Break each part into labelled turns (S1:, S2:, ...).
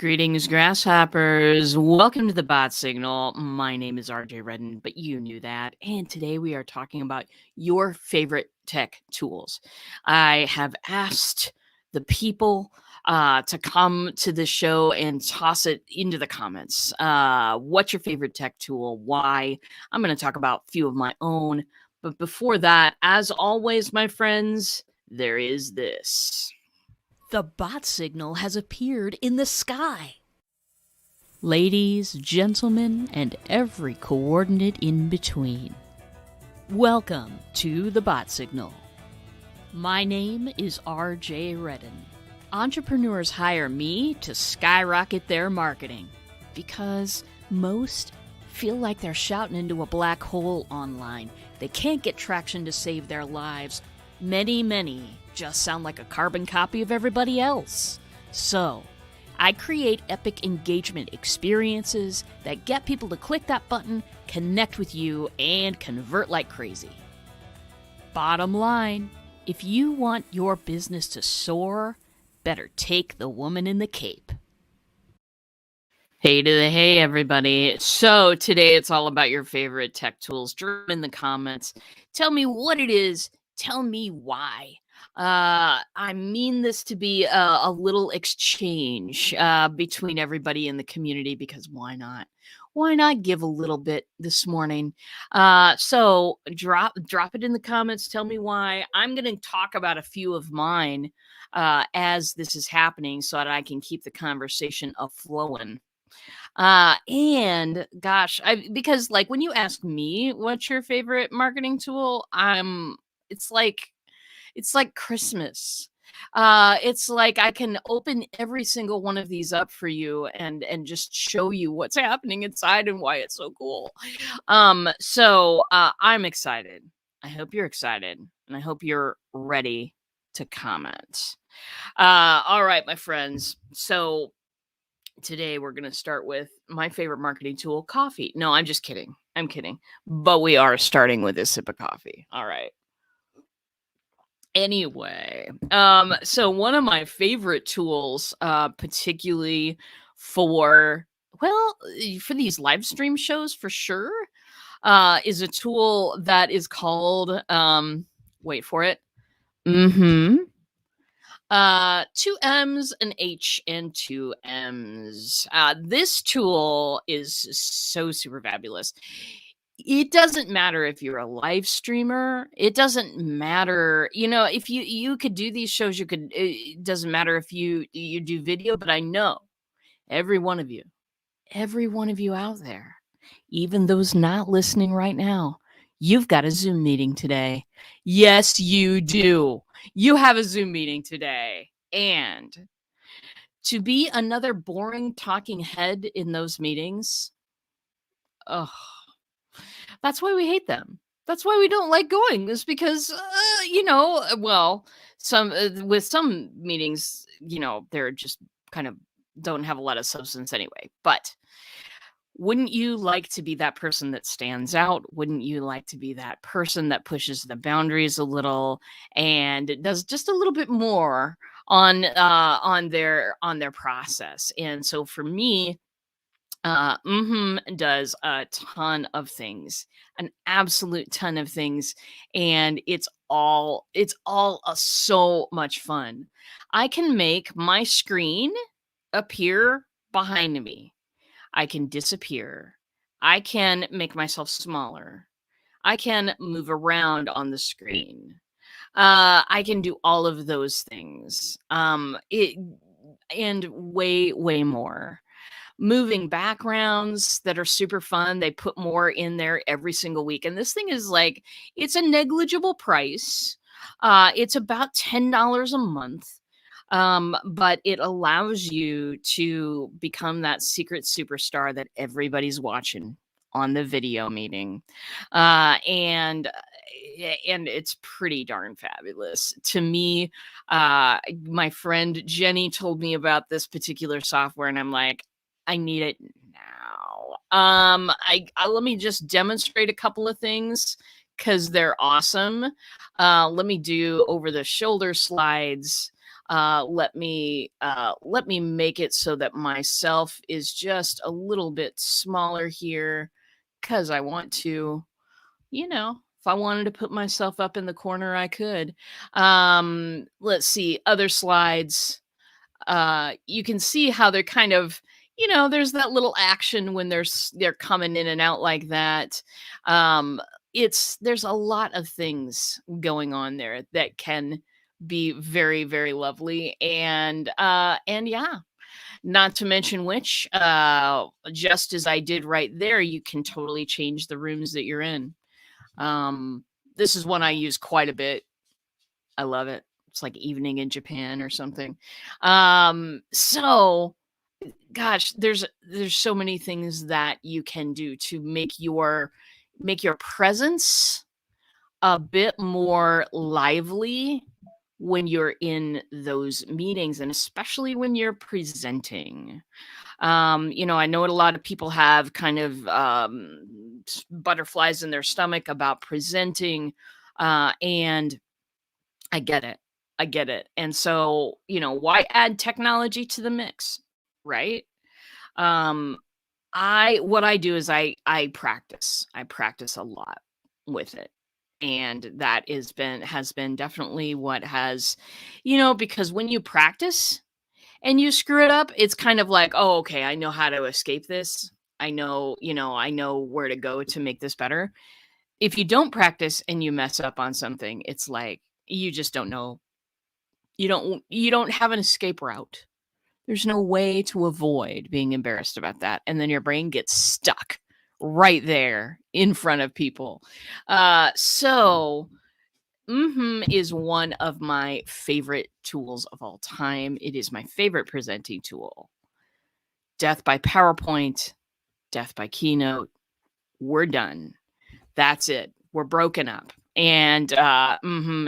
S1: Greetings, grasshoppers. Welcome to the Bot Signal. My name is RJ Redden, but you knew that. And today we are talking about your favorite tech tools. I have asked the people to come to the show and toss it into the comments. What's your favorite tech tool? Why? I'm going to talk about a few of my own. But before that, as always, my friends, there is this. The bot signal has appeared in the sky. Ladies, gentlemen, and every coordinate in between. Welcome to the Bot Signal. My name is RJ Redden. Entrepreneurs hire me to skyrocket their marketing because most feel like they're shouting into a black hole online. They can't get traction to save their lives. Many just sound like a carbon copy of everybody else. So, I create epic engagement experiences that get people to click that button, connect with you, and convert like crazy. Bottom line, if you want your business to soar, better take the woman in the cape. Hey to the hey, everybody. So today it's all about your favorite tech tools. Drop in the comments. Tell me what it is. Tell me why. I mean this to be a little exchange between everybody in the community because why not? Why not give a little bit this morning? So drop it in the comments. Tell me why. I'm going to talk about a few of mine as this is happening so that I can keep the conversation flowing. And gosh, because like when you ask me what's your favorite marketing tool, it's like Christmas. It's like I can open every single one of these up for you and just show you what's happening inside and why it's so cool. So I'm excited. I hope you're excited, and I hope you're ready to comment. All right, my friends. So today we're going to start with my favorite marketing tool, coffee. No, I'm just kidding. I'm kidding. But we are starting with a sip of coffee. All right. Anyway, so one of my favorite tools, particularly for, well, for these live stream shows for sure, is a tool that is called, wait for it. Two M's, an H, and two M's. This tool is so super fabulous. It doesn't matter if you're a live streamer. It doesn't matter, if you could do these shows, it doesn't matter if you do video, but I know every one of you out there, even those not listening right now, you've got a Zoom meeting today. Yes, you do. You have a Zoom meeting today. And to be another boring talking head in those meetings, oh, that's why we hate them. That's why we don't like going, is because, well, with some meetings, they're just kind of don't have a lot of substance anyway. But wouldn't you like to be that person that stands out? Wouldn't you like to be that person that pushes the boundaries a little and does just a little bit more on their process? And so for me, does a ton of things, an absolute ton of things, and it's all so much fun. I can make my screen appear behind me. I can disappear. I can make myself smaller. I can move around on the screen. I can do all of those things. And way more. Moving backgrounds that are super fun. They put more in there every single week. And this thing is like, it's a negligible price. It's about $10 a month. But it allows you to become that secret superstar that everybody's watching on the video meeting. And it's pretty darn fabulous. To me, my friend Jenny told me about this particular software, and I'm like, I need it now. I let me just demonstrate a couple of things because they're awesome. Let me do over the shoulder slides. let me make it so that myself is just a little bit smaller here because I want to, if I wanted to put myself up in the corner, I could. Let's see, other slides. You can see how they're kind of, there's that little action when they're coming in and out like that. Um, there's a lot of things going on there that can be very, very lovely. And yeah, not to mention which, just as I did right there, you can totally change the rooms that you're in. Um, this is one I use quite a bit. I love it. It's like evening in Japan or something. So gosh, there's so many things that you can do to make your presence a bit more lively when you're in those meetings and especially when you're presenting. I know a lot of people have kind of butterflies in their stomach about presenting, and I get it. I get it. And so, why add technology to the mix, right? Um, what I do is I practice. I practice a lot with it. And that has been definitely what has, because when you practice and you screw it up, it's kind of like, oh, okay, I know how to escape this. I know where to go to make this better. If you don't practice and you mess up on something, it's like you just don't know. You don't have an escape route. There's no way to avoid being embarrassed about that, and then your brain gets stuck right there in front of people. So is one of my favorite tools of all time. It is my favorite presenting tool. Death by PowerPoint, death by Keynote. We're done. That's it. We're broken up. And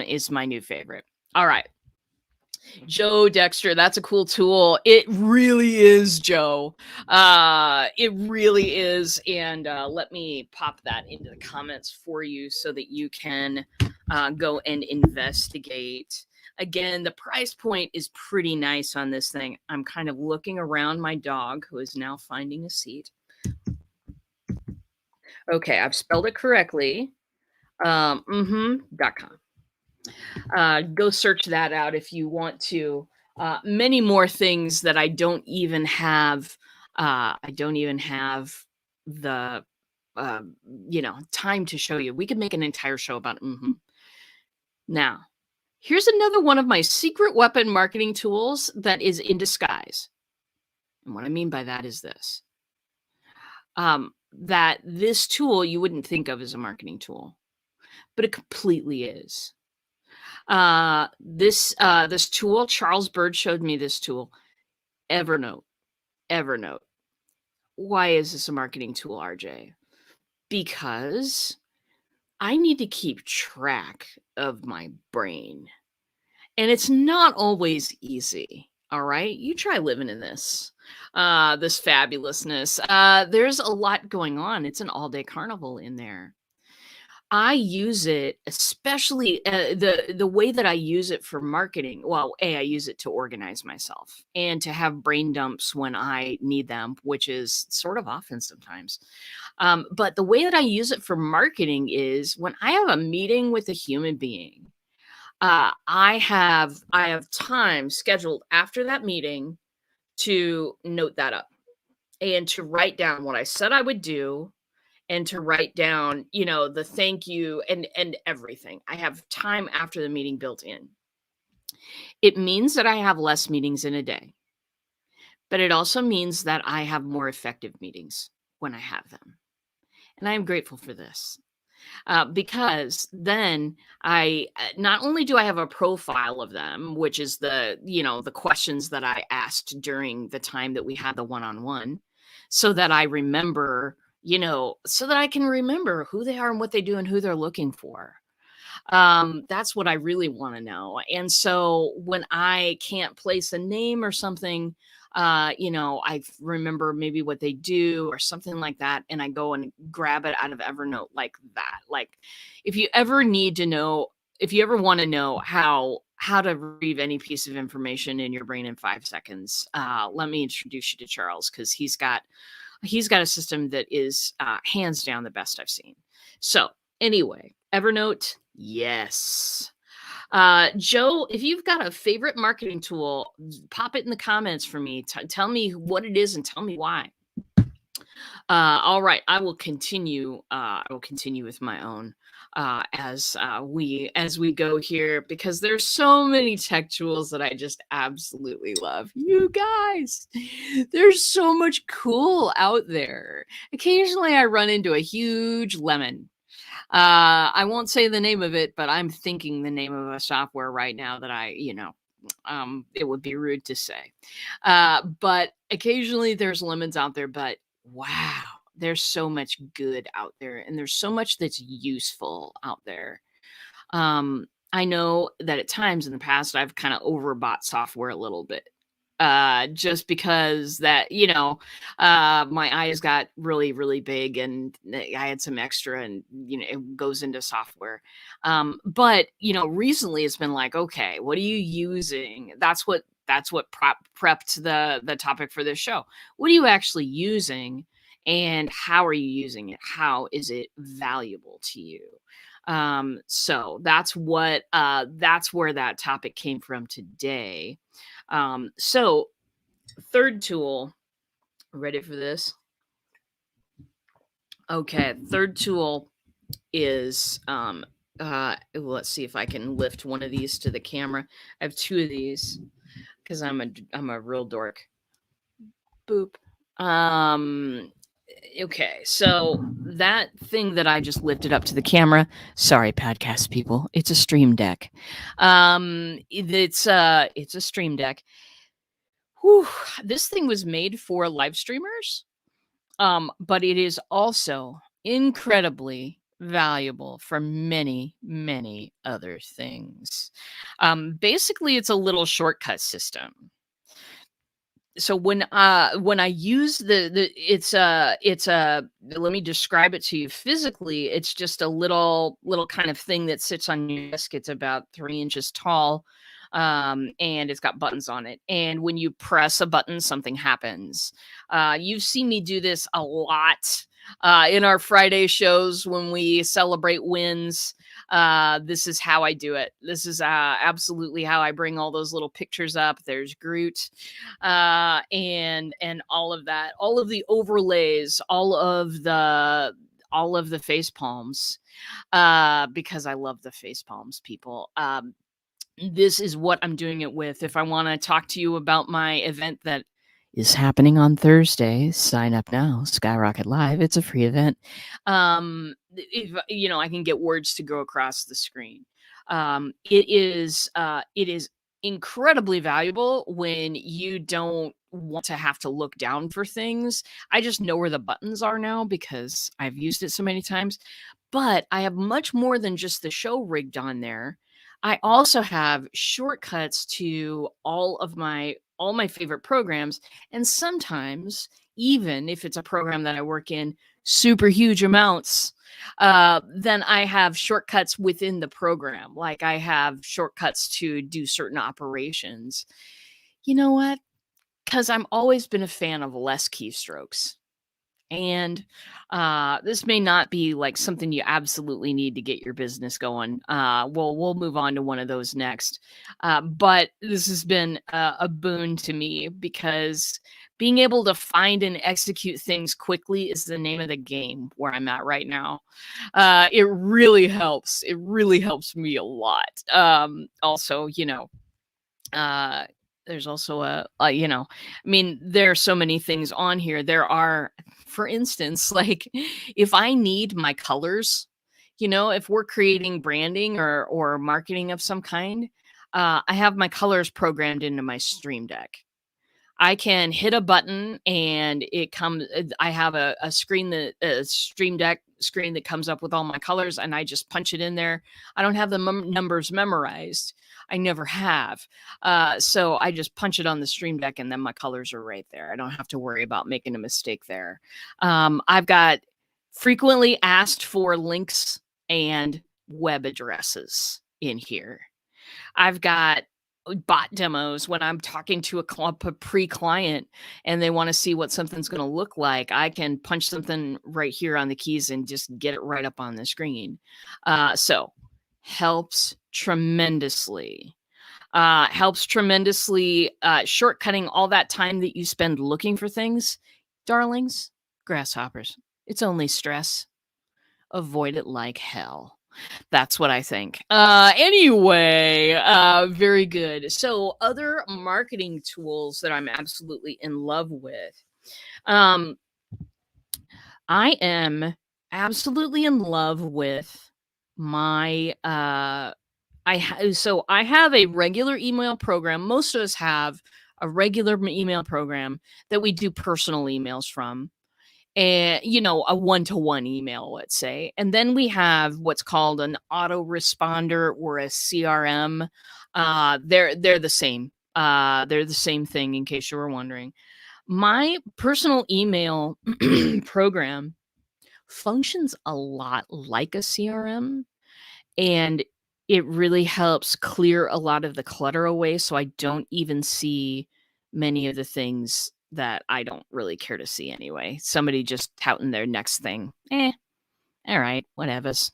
S1: is my new favorite. All right. Joe Dexter, that's a cool tool. It really is, Joe. It really is. And let me pop that into the comments for you so that you can go and investigate. Again, the price point is pretty nice on this thing. I'm kind of looking around my dog, who is now finding a seat. Okay, I've spelled it correctly. .com. Go search that out if you want to. Many more things that I don't even have. I don't even have the time to show you. We could make an entire show about it. Now, here's another one of my secret weapon marketing tools that is in disguise. And what I mean by that is this. That this tool you wouldn't think of as a marketing tool, but it completely is. This tool, Charles Bird showed me this tool, Evernote. Why is this a marketing tool, RJ? Because I need to keep track of my brain. And it's not always easy. All right. You try living in this fabulousness. There's a lot going on. It's an all-day carnival in there. I use it, especially the way that I use it for marketing. Well, I use it to organize myself and to have brain dumps when I need them, which is sort of often sometimes. But the way that I use it for marketing is when I have a meeting with a human being. I have time scheduled after that meeting to note that up and to write down what I said I would do and to write down, the thank you and everything. I have time after the meeting built in. It means that I have less meetings in a day, but it also means that I have more effective meetings when I have them. And I am grateful for this. Because then I not only do I have a profile of them, which is the questions that I asked during the time that we had the one-on-one, so that I remember, so that I can remember who they are and what they do and who they're looking for. That's what I really want to know. And so when I can't place a name or something, I remember maybe what they do or something like that, and I go and grab it out of Evernote like that. Like, if you ever want to know how to retrieve any piece of information in your brain in 5 seconds. Let me introduce you to Charles, because he's got a system that is hands down the best I've seen. So anyway, Evernote, yes. Joe, if you've got a favorite marketing tool, pop it in the comments for me. Tell me what it is and tell me why. All right, I will continue. I will continue with my own as we go here, because there's so many tech tools that I just absolutely love. You guys, there's so much cool out there. Occasionally, I run into a huge lemon. I won't say the name of it, but I'm thinking the name of a software right now that it would be rude to say. But occasionally there's lemons out there, but wow, there's so much good out there, and there's so much that's useful out there. I know that at times in the past I've kind of overbought software a little bit. Just because that, my eyes got really, really big, and I had some extra, and, it goes into software. But, recently it's been like, okay, what are you using? That's what prepped the topic for this show. What are you actually using, and how are you using it? How is it valuable to you? So that's where that topic came from today. So third tool, ready for this? Okay, third tool is let's see if I can lift one of these to the camera. I have two of these because I'm a real dork. Boop. Okay, so that thing that I just lifted up to the camera, sorry podcast people, it's a Stream Deck. It's a Stream Deck. Whew, this thing was made for live streamers, but it is also incredibly valuable for many, many other things. Basically, it's a little shortcut system. So when I use it's a let me describe it to you physically. It's just a little kind of thing that sits on your desk. It's about 3 inches tall, and it's got buttons on it. And when you press a button, something happens. You've seen me do this a lot in our Friday shows when we celebrate wins. This is how I do it. This is absolutely how I bring all those little pictures up. There's Groot, and all of that, all of the overlays, all of the face palms, because I love the face palms, people. This is what I'm doing it with. If I want to talk to you about my event that is happening on Thursday, sign up now, Skyrocket Live. It's a free event. If I can get words to go across the screen. It is incredibly valuable when you don't want to have to look down for things. I just know where the buttons are now because I've used it so many times. But I have much more than just the show rigged on there. I also have shortcuts to all my favorite programs, and sometimes, even if it's a program that I work in super huge amounts, then I have shortcuts within the program. Like I have shortcuts to do certain operations. You know what? Because I'm always been a fan of less keystrokes. And this may not be like something you absolutely need to get your business going. We'll move on to one of those next. But this has been a boon to me, because being able to find and execute things quickly is the name of the game where I'm at right now. It really helps. It really helps me a lot. Also, there's also there are so many things on here. There are, for instance, like if I need my colors, if we're creating branding or marketing of some kind, I have my colors programmed into my Stream Deck. I can hit a button and it comes. I have a Stream Deck screen that comes up with all my colors, and I just punch it in there. I don't have the numbers memorized. I never have. So I just punch it on the Stream Deck, and then my colors are right there. I don't have to worry about making a mistake there. I've got frequently asked for links and web addresses in here. I've got bot demos when I'm talking to a pre-client and they want to see what something's going to look like. I can punch something right here on the keys and just get it right up on the screen. So helps tremendously. Helps tremendously, shortcutting all that time that you spend looking for things. Darlings, grasshoppers. It's only stress. Avoid it like hell. That's what I think. Anyway, very good. So, other marketing tools that I'm absolutely in love with. Um, I am absolutely in love with my so I have a regular email program. Most of us have a regular email program that we do personal emails from, and a one-to-one email, let's say. And then we have what's called an autoresponder or a CRM. They're the same. They're the same thing, in case you were wondering. My personal email program functions a lot like a CRM, and it really helps clear a lot of the clutter away, so I don't even see many of the things that I don't really care to see anyway. Somebody just touting their next thing. All right, whatevers.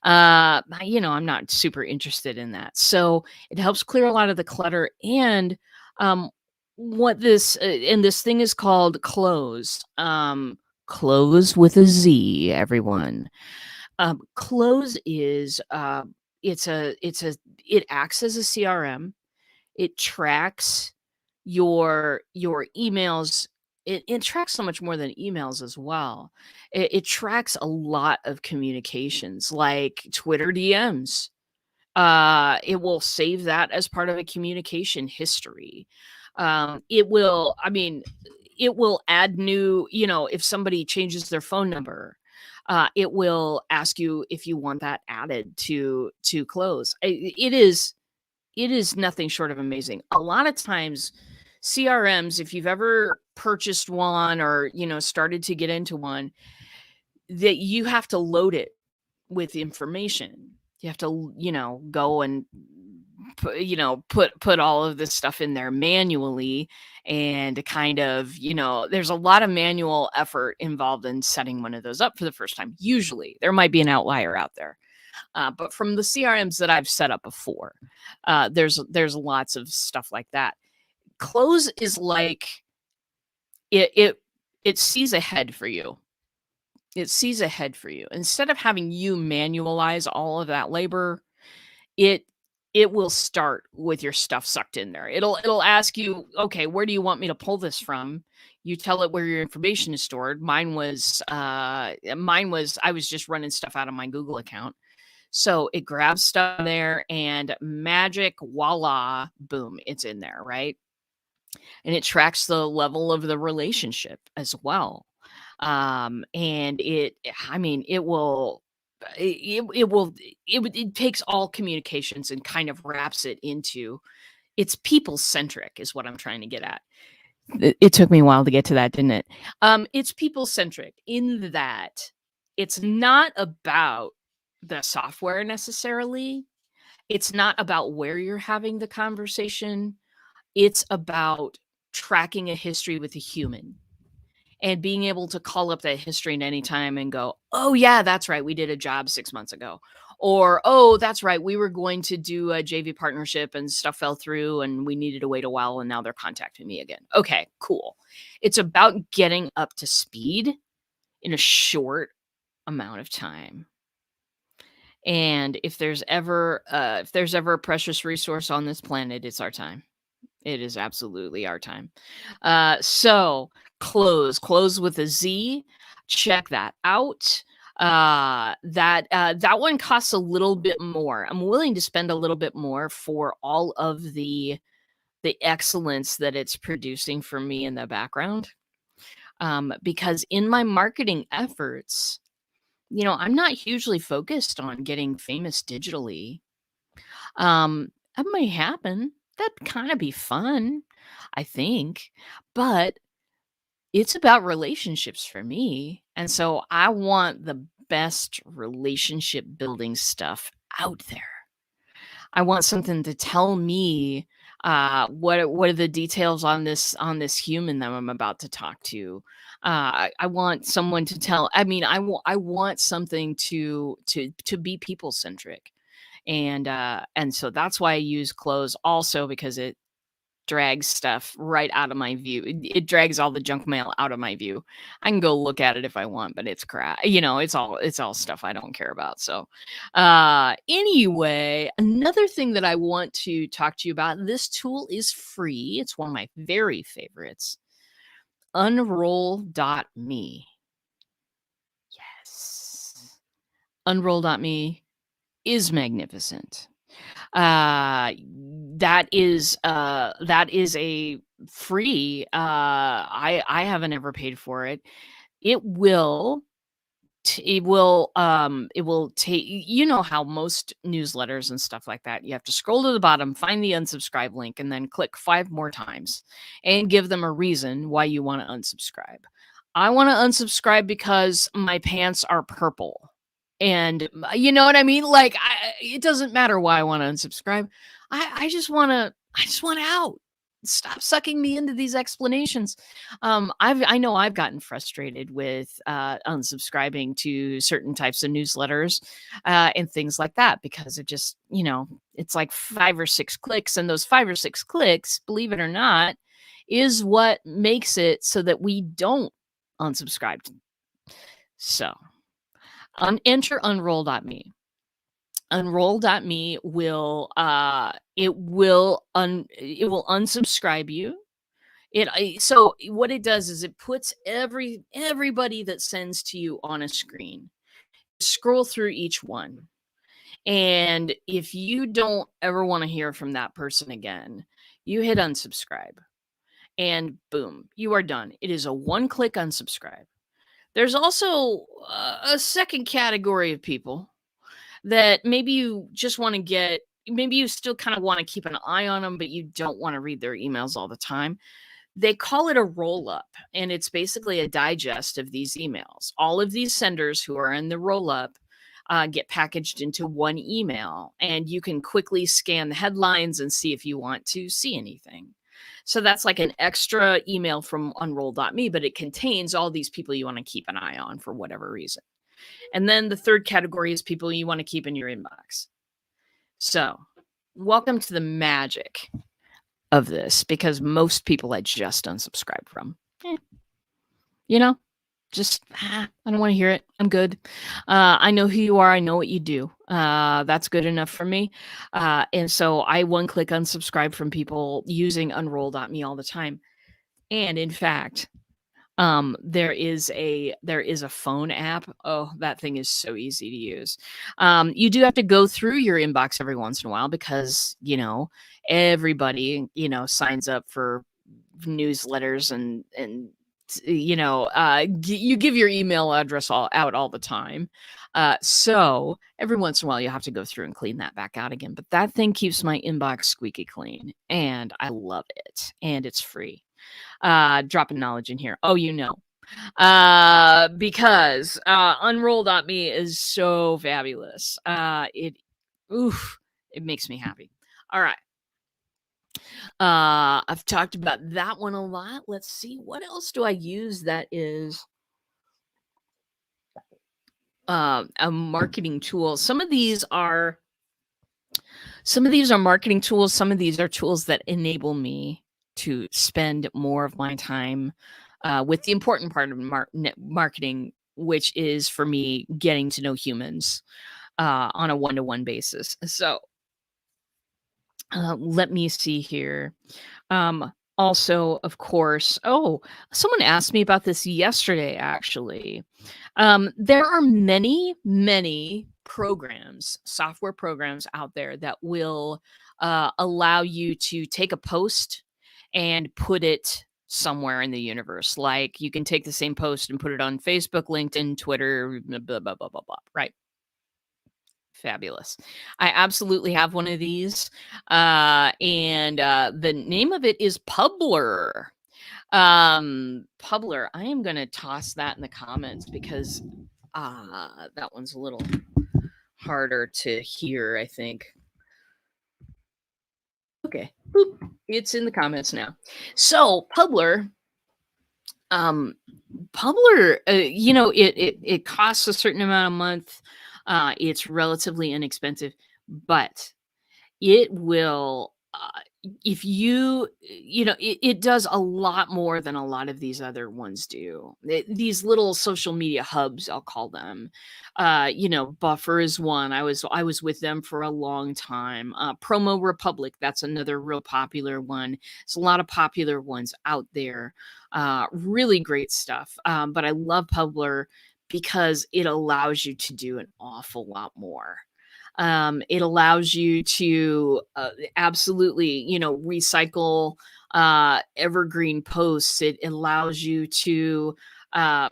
S1: I'm not super interested in that. So it helps clear a lot of the clutter. And this thing is called Close. Close with a Z, everyone. Close is it acts as a CRM. It tracks your emails. It tracks so much more than emails as well. It tracks a lot of communications like Twitter DMs. It will save that as part of a communication history. It will add new, if somebody changes their phone number, it will ask you if you want that added to Close. It is nothing short of amazing. A lot of times, CRMs, if you've ever purchased one or started to get into one, that you have to load it with information. You have to, go and put all of this stuff in there manually, and kind of, there's a lot of manual effort involved in setting one of those up for the first time. Usually, there might be an outlier out there. But from the CRMs that I've set up before, there's lots of stuff like that. Close is like it sees ahead for you. It sees ahead for you. Instead of having you manualize all of that labor, it it will start with your stuff sucked in there. It'll ask you, okay, where do you want me to pull this from? You tell it where your information is stored. Mine was I was just running stuff out of my Google account. So it grabs stuff there and magic, voila, boom, it's in there, right? And it tracks the level of the relationship as well. And I mean, it takes all communications and kind of wraps it into it's people centric, is what I'm trying to get at. It took me a while to get to that, didn't it? It's people centric in that it's not about the software necessarily. It's not about where you're having the conversation. It's about tracking a history with a human and being able to call up that history at any time and go, "Oh yeah, that's right. We did a job 6 months ago." Or, "Oh, that's right. We were going to do a JV partnership and stuff fell through and we needed to wait a while and now they're contacting me again." Okay, cool. It's about getting up to speed in a short amount of time. And if there's ever a precious resource on this planet, it's our time. It is absolutely our time. So close with a Z. Check that out. That one costs a little bit more. I'm willing to spend a little bit more for all of the excellence that it's producing for me in the background. Because in my marketing efforts, I'm not hugely focused on getting famous digitally. That might happen. That'd kinda be fun, I think, but it's about relationships for me, and so I want the best relationship building stuff out there. I want something to tell me what are the details on this human that I'm about to talk to. I want someone to tell. I mean, I want something to be people centric, and so that's why I use close also because it drags stuff right out of my view. It drags all the junk mail out of my view. I can go look at it if I want, but it's crap. It's all stuff I don't care about. So, anyway, another thing that I want to talk to you about, this tool is free. It's one of my very favorites. Unroll.me. Yes. Unroll.me is magnificent. Uh, that is a free, I haven't ever paid for it. It will it will take, you know how most newsletters and stuff like that, you have to scroll to the bottom, find the unsubscribe link, and then click 5 more times and give them a reason why you want to unsubscribe. I want to unsubscribe because my pants are purple. And you know what I mean? Like it doesn't matter why I want to unsubscribe. I just want out. Stop sucking me into these explanations. I know I've gotten frustrated with unsubscribing to certain types of newsletters and things like that because it just, it's like 5 or 6 clicks, and those 5 or 6 clicks, believe it or not, is what makes it so that we don't unsubscribe. So, enter unroll.me. Unroll.me will it will unsubscribe you. So what it does is it puts everybody that sends to you on a screen. Scroll through each one. And if you don't ever want to hear from that person again, you hit unsubscribe. And boom, you are done. It is a one-click unsubscribe. There's also a second category of people that maybe you just want to maybe you still kind of want to keep an eye on them, but you don't want to read their emails all the time. They call it a roll up, and it's basically a digest of these emails. All of these senders who are in the roll up get packaged into one email, and you can quickly scan the headlines and see if you want to see anything. So that's like an extra email from unroll.me, but it contains all these people you want to keep an eye on for whatever reason. And then the third category is people you want to keep in your inbox. So, welcome to the magic of this, because most people I just unsubscribe from. You know, just I don't want to hear it. I'm good. I know who you are. I know what you do. That's good enough for me. And so I one-click unsubscribe from people using unroll.me all the time. And in fact, there is a phone app. Oh, that thing is so easy to use. You do have to go through your inbox every once in a while because, everybody, signs up for newsletters and you give your email address all the time. So every once in a while you have to go through and clean that back out again. But that thing keeps my inbox squeaky clean, and I love it. And it's free. Dropping knowledge in here. Oh, because unroll.me is so fabulous. It makes me happy. All right. I've talked about that one a lot. Let's see, what else do I use that is a marketing tool. Some of these are marketing tools. Some of these are tools that enable me to spend more of my time with the important part of marketing, which is for me getting to know humans on a one-to-one basis. So let me see here. Also, of course, someone asked me about this yesterday, actually. There are many, many software programs out there that will allow you to take a post and put it somewhere in the universe. Like you can take the same post and put it on Facebook, LinkedIn, Twitter, blah, blah, blah, blah, blah, right? Fabulous. I absolutely have one of these. And the name of it is Publer. Publer, I am going to toss that in the comments because that one's a little harder to hear, I think. Okay. Boop. It's in the comments now. So um, Publer, it costs a certain amount a month. It's relatively inexpensive, but it will, if it does a lot more than a lot of these other ones do. These little social media hubs, I'll call them. Buffer is one. I was with them for a long time. Promo Republic, that's another real popular one. There's a lot of popular ones out there. Really great stuff. But I love Publer because it allows you to do an awful lot more. It allows you to absolutely, recycle evergreen posts. It allows you to uh,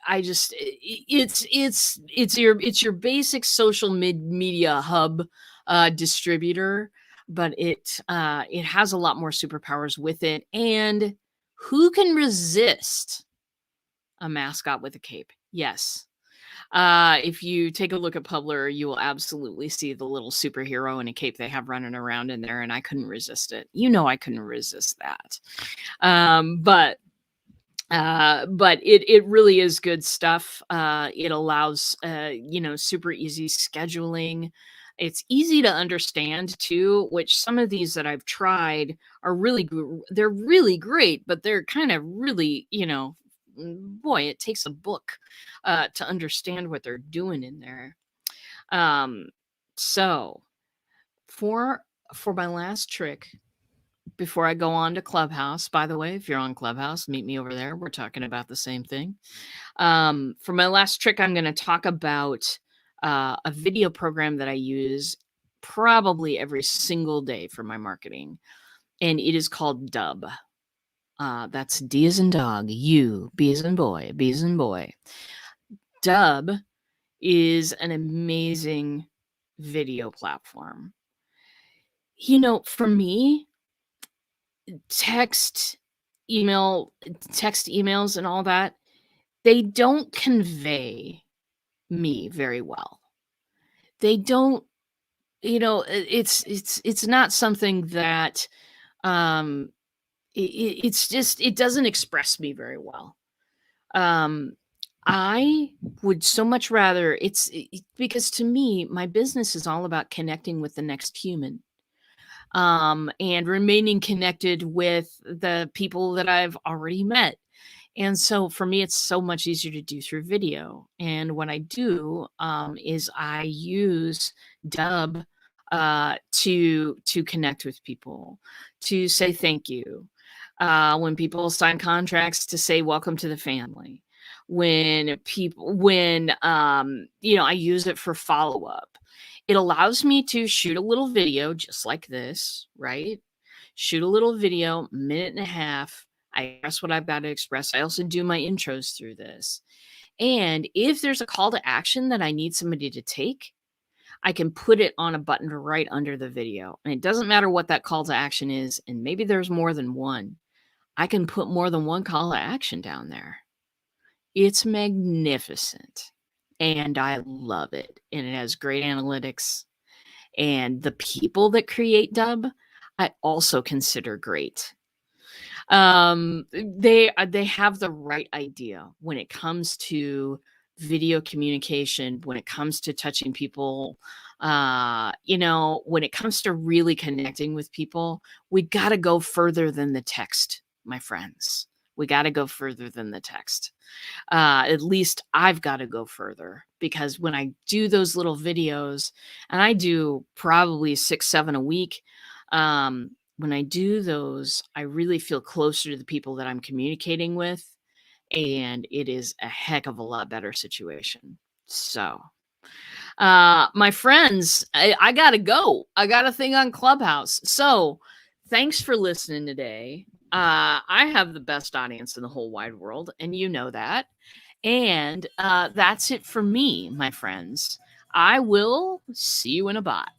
S1: I just it's your basic social media hub distributor, but it has a lot more superpowers with it. And who can resist a mascot with a cape? Yes. If you take a look at Publer, you will absolutely see the little superhero in a cape they have running around in there, and I couldn't resist it. I couldn't resist that. Um, but but it really is good stuff. It allows super easy scheduling. It's easy to understand too, which some of these that I've tried are they're really great, but they're kind of really, boy, it takes a book to understand what they're doing in there. Um, so for for my last trick, before I go on to Clubhouse, by the way, if you're on Clubhouse, meet me over there. We're talking about the same thing. For my last trick, I'm going to talk about a video program that I use probably every single day for my marketing, and it is called Dub. That's D as in dog, U, B as in boy, B as in boy. Dub is an amazing video platform. For me, text, emails and all that, they don't convey me very well. They don't, it's not something that um it's just it doesn't express me very well. Um I would so much rather because to me my business is all about connecting with the next human, and remaining connected with the people that I've already met. And so for me, it's so much easier to do through video. And what I do is I use Dub to connect with people, to say thank you. When people sign contracts, to say welcome to the family. When I use it for follow up. It allows me to shoot a little video just like this, right? Shoot a little video, minute and a half. I express what I've got to express. I also do my intros through this. And if there's a call to action that I need somebody to take, I can put it on a button right under the video. And it doesn't matter what that call to action is. And maybe there's more than one. I can put more than one call to action down there. It's magnificent. And I love it. And it has great analytics. And the people that create Dub, I also consider great. They have the right idea when it comes to video communication, when it comes to touching people, when it comes to really connecting with people. We got to go further than the text, my friends. We got to go further than the text. At least I've got to go further, because when I do those little videos, and I do probably 6, 7 a week, when I do those, I really feel closer to the people that I'm communicating with, and it is a heck of a lot better situation. So, my friends, I gotta go. I got a thing on Clubhouse. So, thanks for listening today. I have the best audience in the whole wide world, and you know that. And that's it for me, my friends. I will see you in a bot.